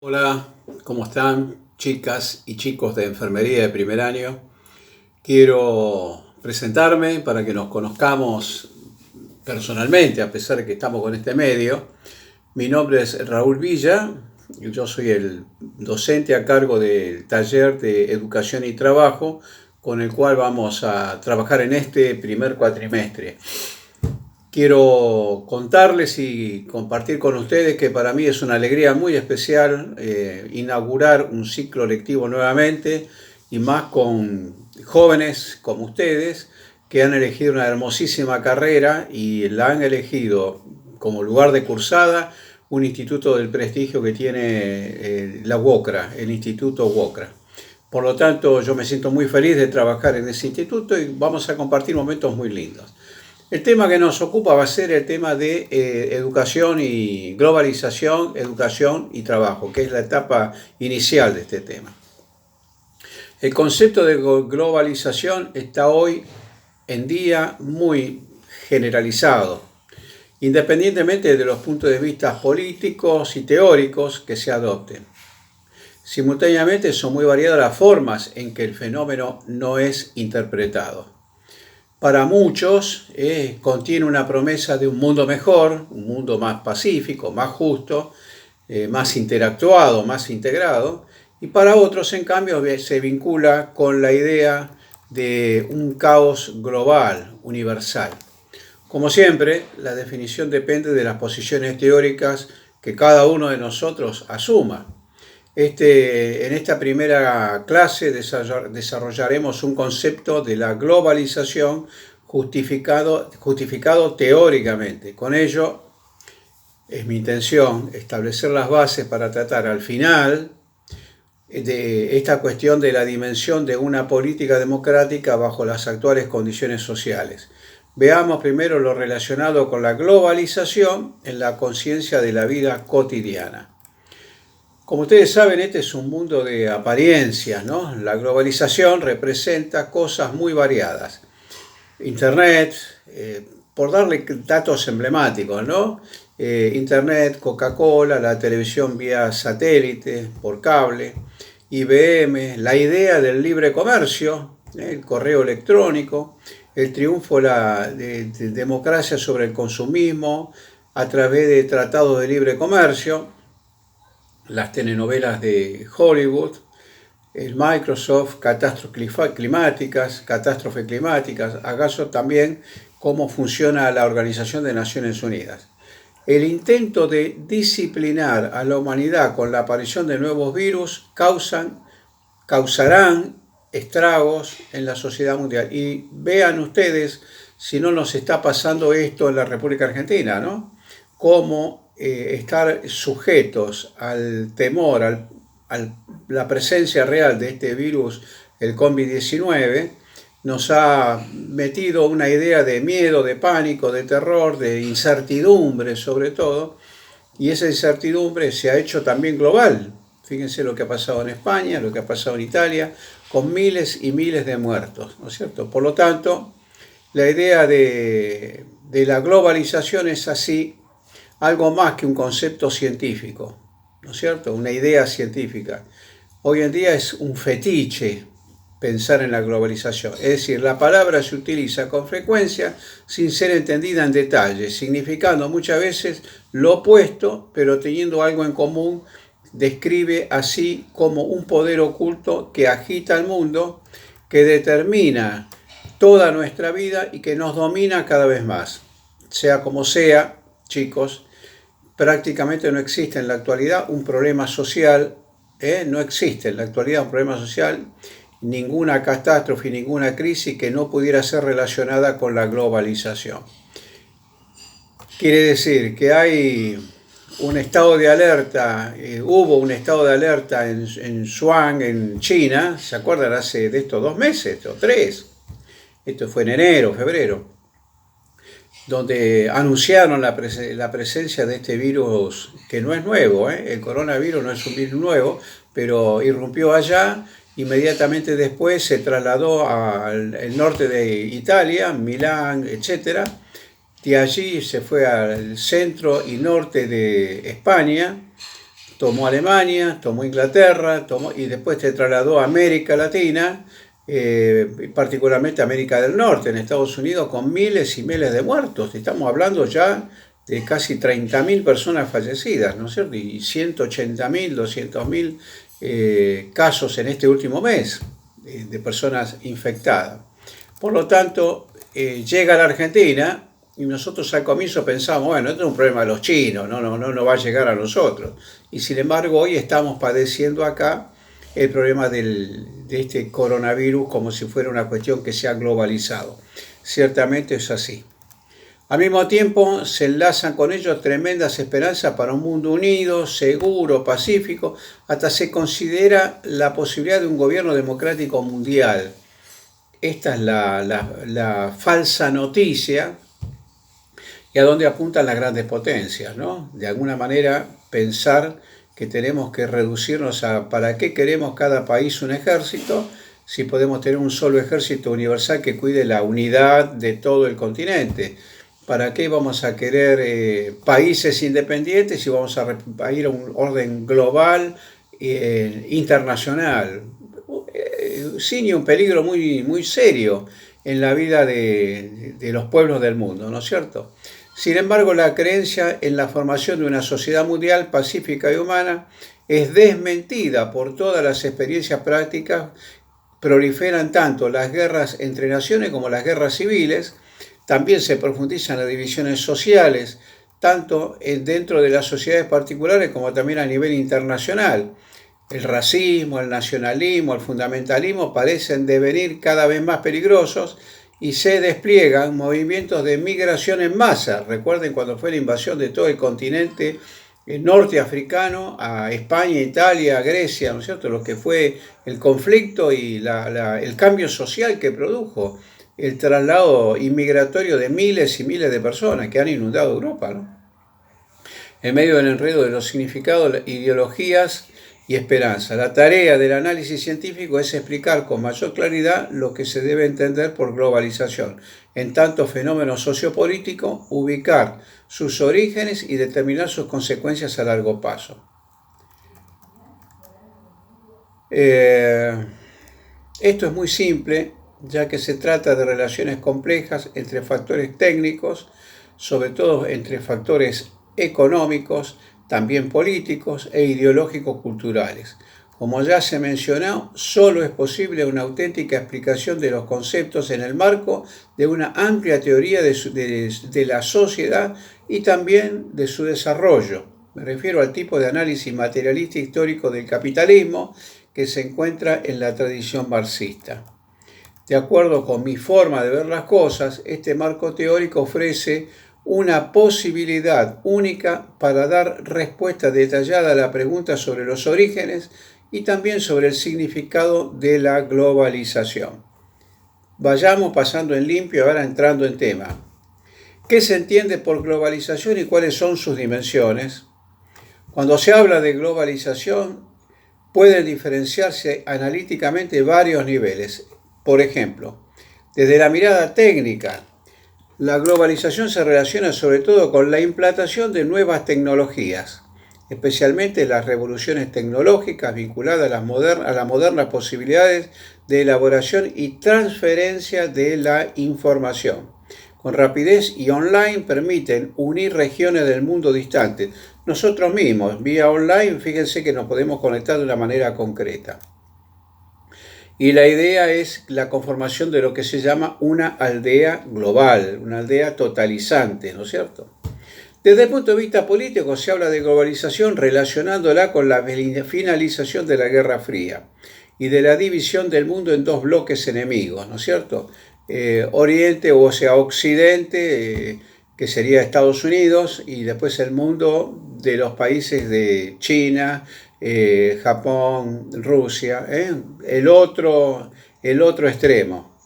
Hola, ¿cómo están chicas y chicos de enfermería de primer año? Quiero presentarme para que nos conozcamos personalmente, a pesar de que estamos con este medio. Mi nombre es Raúl Villa, yo soy el docente a cargo del taller de educación y trabajo con el cual vamos a trabajar en este primer cuatrimestre. Quiero contarles y compartir con ustedes que para mí es una alegría muy especial inaugurar un ciclo lectivo nuevamente y más con jóvenes como ustedes que han elegido una hermosísima carrera y la han elegido como lugar de cursada un instituto del prestigio que tiene la UOCRA, el Instituto UOCRA. Por lo tanto, yo me siento muy feliz de trabajar en ese instituto y vamos a compartir momentos muy lindos. El tema que nos ocupa va a ser el tema de educación y globalización, educación y trabajo, que es la etapa inicial de este tema. El concepto de globalización está hoy en día muy generalizado, independientemente de los puntos de vista políticos y teóricos que se adopten. Simultáneamente son muy variadas las formas en que el fenómeno no es interpretado. Para muchos contiene una promesa de un mundo mejor, un mundo más pacífico, más justo, más interactuado, más integrado, y para otros, en cambio, se vincula con la idea de un caos global, universal. Como siempre, la definición depende de las posiciones teóricas que cada uno de nosotros asuma. En esta primera clase desarrollaremos un concepto de la globalización justificado teóricamente. Con ello, es mi intención establecer las bases para tratar al final de esta cuestión de la dimensión de una política democrática bajo las actuales condiciones sociales. Veamos primero lo relacionado con la globalización en la conciencia de la vida cotidiana. Como ustedes saben, este es un mundo de apariencias, ¿no? La globalización representa cosas muy variadas. Internet, por darle datos emblemáticos, ¿no? Internet, Coca-Cola, la televisión vía satélite, por cable, IBM, la idea del libre comercio, el correo electrónico, el triunfo de democracia sobre el consumismo a través de tratados de libre comercio, las telenovelas de Hollywood, el Microsoft, catástrofes climáticas, acaso también cómo funciona la Organización de Naciones Unidas. El intento de disciplinar a la humanidad con la aparición de nuevos virus causarán estragos en la sociedad mundial. Y vean ustedes si no nos está pasando esto en la República Argentina, ¿no? Cómo estar sujetos al temor, a la presencia real de este virus, el COVID-19, nos ha metido una idea de miedo, de pánico, de terror, de incertidumbre sobre todo, y esa incertidumbre se ha hecho también global. Fíjense lo que ha pasado en España, lo que ha pasado en Italia, con miles y miles de muertos, ¿no es cierto? Por lo tanto, la idea de la globalización es así algo más que un concepto científico, ¿no es cierto? Una idea científica. Hoy en día es un fetiche pensar en la globalización. Es decir, la palabra se utiliza con frecuencia sin ser entendida en detalle, significando muchas veces lo opuesto, pero teniendo algo en común. Describe así como un poder oculto que agita el mundo, que determina toda nuestra vida y que nos domina cada vez más. Sea como sea, chicos, prácticamente no existe en la actualidad un problema social, no existe en la actualidad un problema social, ninguna catástrofe, ninguna crisis que no pudiera ser relacionada con la globalización. Quiere decir que hay un estado de alerta, hubo un estado de alerta en Shuang, en China, ¿se acuerdan? Hace de estos 2 meses o 3, esto fue en enero, febrero, donde anunciaron la presencia de este virus que no es nuevo, el coronavirus no es un virus nuevo, pero irrumpió allá, inmediatamente después se trasladó al norte de Italia, Milán, etc. De allí se fue al centro y norte de España, tomó Alemania, tomó Inglaterra, y después se trasladó a América Latina, particularmente América del Norte, en Estados Unidos, con miles y miles de muertos. Estamos hablando ya de casi 30.000 personas fallecidas, ¿no es cierto? Y 180.000, 200.000 casos en este último mes de personas infectadas. Por lo tanto, llega a la Argentina y nosotros al comienzo pensamos, bueno, esto es un problema de los chinos, no va a llegar a nosotros. Y sin embargo, hoy estamos padeciendo acá el problema de este coronavirus como si fuera una cuestión que se ha globalizado. Ciertamente es así. Al mismo tiempo se enlazan con ellos tremendas esperanzas para un mundo unido, seguro, pacífico, hasta se considera la posibilidad de un gobierno democrático mundial. Esta es la falsa noticia y a dónde apuntan las grandes potencias, ¿no? De alguna manera pensar que tenemos que reducirnos a ¿para qué queremos cada país un ejército si podemos tener un solo ejército universal que cuide la unidad de todo el continente? ¿Para qué vamos a querer países independientes si vamos a ir a un orden global, internacional? Sin un peligro muy, muy serio en la vida de los pueblos del mundo, ¿no es cierto? Sin embargo, la creencia en la formación de una sociedad mundial pacífica y humana es desmentida por todas las experiencias prácticas. Proliferan tanto las guerras entre naciones como las guerras civiles. También se profundizan las divisiones sociales, tanto dentro de las sociedades particulares como también a nivel internacional. El racismo, el nacionalismo, el fundamentalismo parecen devenir cada vez más peligrosos y se despliegan movimientos de migración en masa. Recuerden cuando fue la invasión de todo el continente norteafricano a España, Italia, Grecia, ¿no es cierto? Lo que fue el conflicto y el cambio social que produjo el traslado inmigratorio de miles y miles de personas que han inundado Europa, ¿no? En medio del enredo de los significados, ideologías y esperanza. La tarea del análisis científico es explicar con mayor claridad lo que se debe entender por globalización, en tanto fenómeno sociopolítico, ubicar sus orígenes y determinar sus consecuencias a largo plazo. Esto es muy simple, ya que se trata de relaciones complejas entre factores técnicos, sobre todo entre factores económicos, también políticos e ideológicos culturales. Como ya se mencionó, solo es posible una auténtica explicación de los conceptos en el marco de una amplia teoría de la sociedad y también de su desarrollo. Me refiero al tipo de análisis materialista histórico del capitalismo que se encuentra en la tradición marxista. De acuerdo con mi forma de ver las cosas, este marco teórico ofrece una posibilidad única para dar respuesta detallada a la pregunta sobre los orígenes y también sobre el significado de la globalización. Vayamos pasando en limpio, ahora entrando en tema. ¿Qué se entiende por globalización y cuáles son sus dimensiones? Cuando se habla de globalización, pueden diferenciarse analíticamente varios niveles. Por ejemplo, desde la mirada técnica, la globalización se relaciona sobre todo con la implantación de nuevas tecnologías, especialmente las revoluciones tecnológicas vinculadas a las modernas posibilidades de elaboración y transferencia de la información. Con rapidez y online permiten unir regiones del mundo distantes. Nosotros mismos, vía online, fíjense que nos podemos conectar de una manera concreta. Y la idea es la conformación de lo que se llama una aldea global, una aldea totalizante, ¿no es cierto? Desde el punto de vista político se habla de globalización relacionándola con la finalización de la Guerra Fría y de la división del mundo en dos bloques enemigos, ¿no es cierto? Oriente, o sea, Occidente, que sería Estados Unidos, y después el mundo de los países de China, Japón, Rusia, el otro extremo.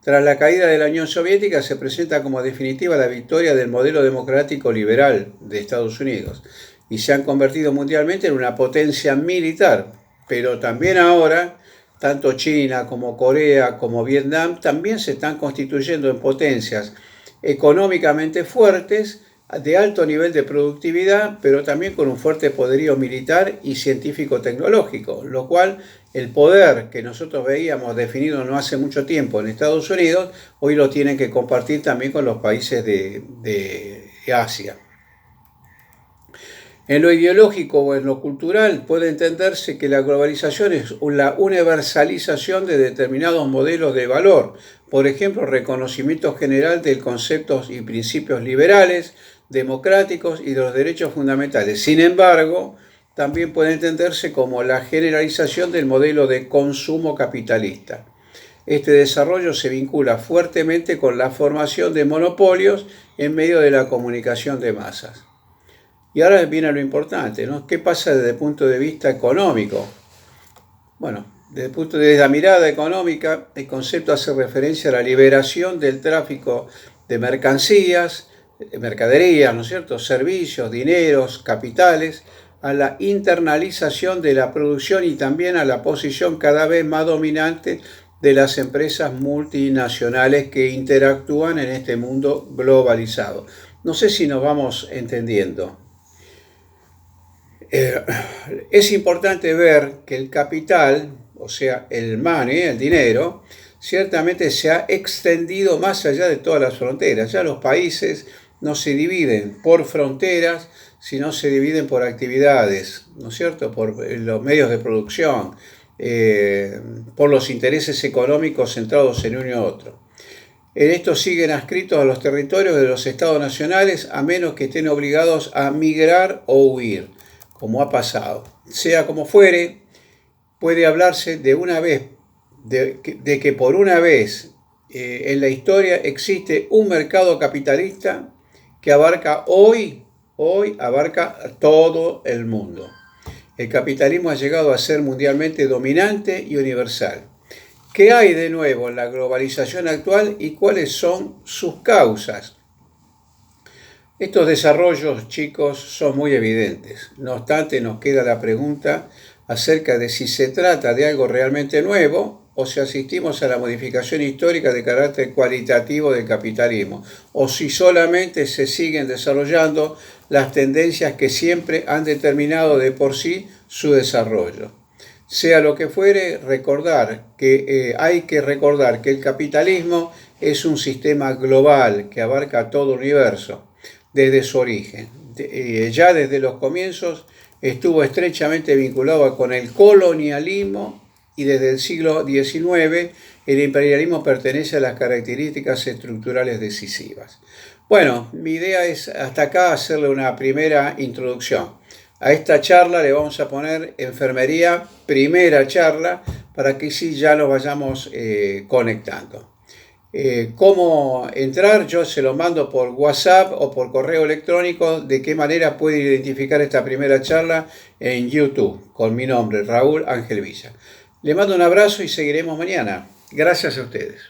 Tras la caída de la Unión Soviética se presenta como definitiva la victoria del modelo democrático liberal de Estados Unidos y se han convertido mundialmente en una potencia militar, pero también ahora tanto China como Corea como Vietnam también se están constituyendo en potencias económicamente fuertes de alto nivel de productividad, pero también con un fuerte poderío militar y científico-tecnológico, lo cual el poder que nosotros veíamos definido no hace mucho tiempo en Estados Unidos, hoy lo tienen que compartir también con los países de Asia. En lo ideológico o en lo cultural puede entenderse que la globalización es la universalización de determinados modelos de valor, por ejemplo, reconocimiento general de conceptos y principios liberales, democráticos y de los derechos fundamentales. Sin embargo, también puede entenderse como la generalización del modelo de consumo capitalista. Este desarrollo se vincula fuertemente con la formación de monopolios en medio de la comunicación de masas. Y ahora viene lo importante, ¿no? ¿Qué pasa desde el punto de vista económico? Bueno, desde la mirada económica, el concepto hace referencia a la liberación del tráfico de mercancías, mercaderías, ¿no es cierto?, servicios, dineros, capitales, a la internalización de la producción y también a la posición cada vez más dominante de las empresas multinacionales que interactúan en este mundo globalizado. No sé si nos vamos entendiendo. Es importante ver que el capital, o sea, el money, el dinero, ciertamente se ha extendido más allá de todas las fronteras. Ya los países no se dividen por fronteras, sino se dividen por actividades, ¿no es cierto?, por los medios de producción, por los intereses económicos centrados en uno y otro. En esto siguen adscritos a los territorios de los estados nacionales, a menos que estén obligados a migrar o huir, como ha pasado. Sea como fuere, puede hablarse de una vez, de que por una vez en la historia existe un mercado capitalista que abarca hoy abarca todo el mundo. El capitalismo ha llegado a ser mundialmente dominante y universal. ¿Qué hay de nuevo en la globalización actual y cuáles son sus causas? Estos desarrollos, chicos, son muy evidentes. No obstante, nos queda la pregunta acerca de si se trata de algo realmente nuevo o si asistimos a la modificación histórica de carácter cualitativo del capitalismo, o si solamente se siguen desarrollando las tendencias que siempre han determinado de por sí su desarrollo. Sea lo que fuere, hay que recordar que el capitalismo es un sistema global que abarca todo el universo desde su origen. Ya desde los comienzos estuvo estrechamente vinculado con el colonialismo y desde el siglo XIX el imperialismo pertenece a las características estructurales decisivas. Bueno, mi idea es hasta acá hacerle una primera introducción. A esta charla le vamos a poner enfermería, primera charla, para que sí ya lo vayamos conectando. ¿Cómo entrar? Yo se lo mando por WhatsApp o por correo electrónico. ¿De qué manera puede identificar esta primera charla? En YouTube, con mi nombre, Raúl Ángel Villa. Le mando un abrazo y seguiremos mañana. Gracias a ustedes.